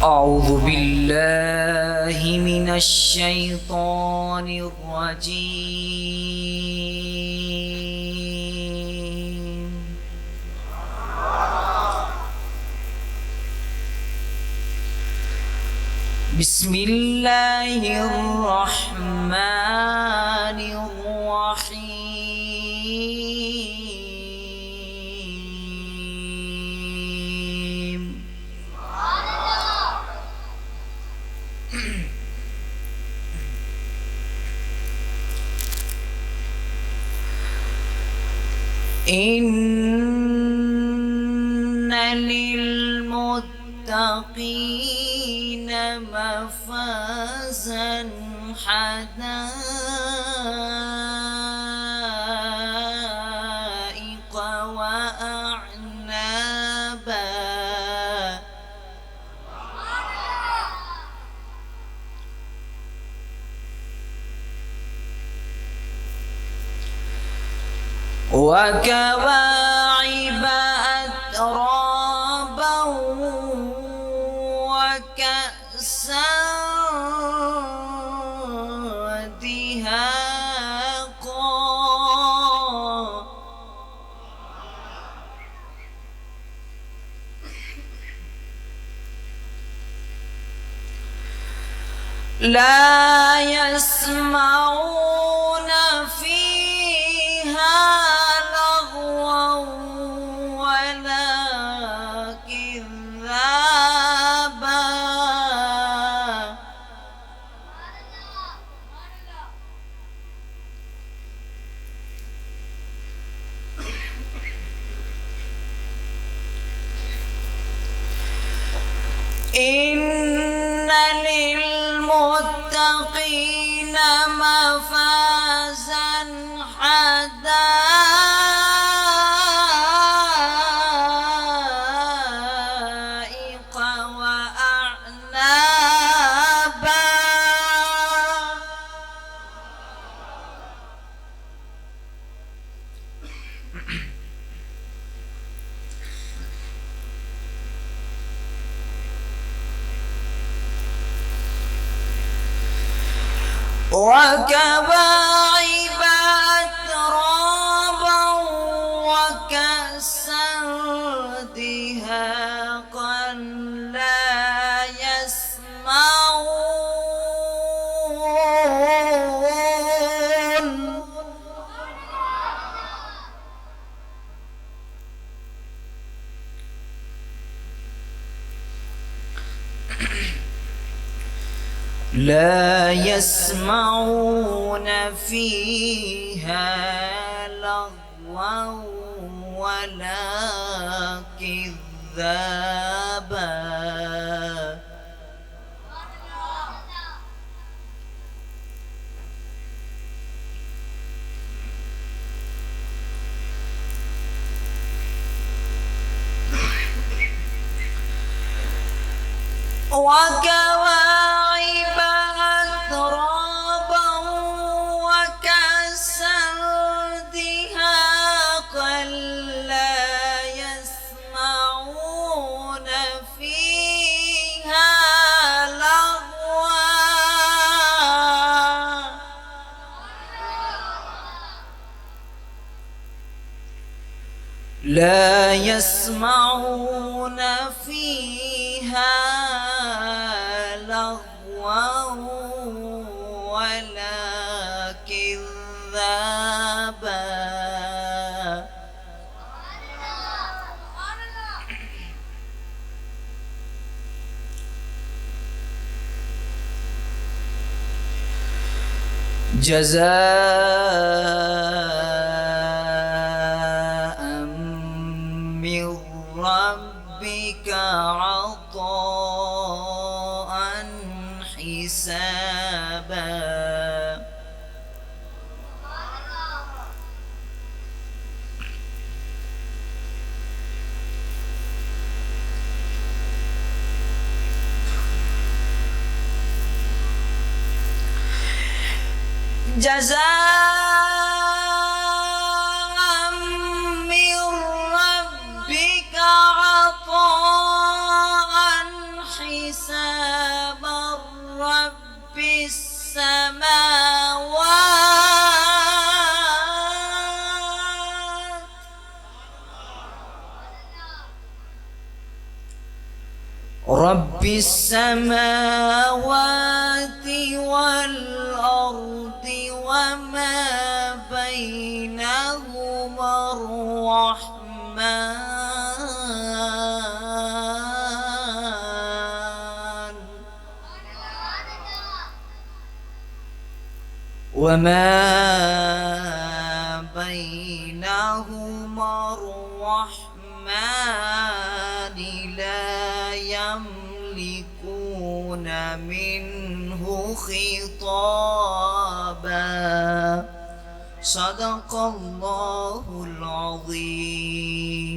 أعوذ بالله من الشيطان الرجيم. بسم الله الرحمن الرحيم. إن للمتقين مفازا حدائق وأعنابا وكواعب أترابا وكأسا دهاقا لا يسمعون فيها لغوا ولا كذابا إن للمتقين مفازا حدائق وأعنابا وكواعب أترابا وكأسا دهاقا لا يسمعون فيها لغوا ولا كذابا وكواعب أترابا وكأسا دهاقا لا يسمعون فيها لغوا لا يسمعون فيها لغوا ولا كذابا جزاء من ربك عطاء حسابا جزاء من ربك عطاء حسابا رب السماوات والأرض وما بينهما الرحمن لا يملكون منه خطابا صدق الله العظيم.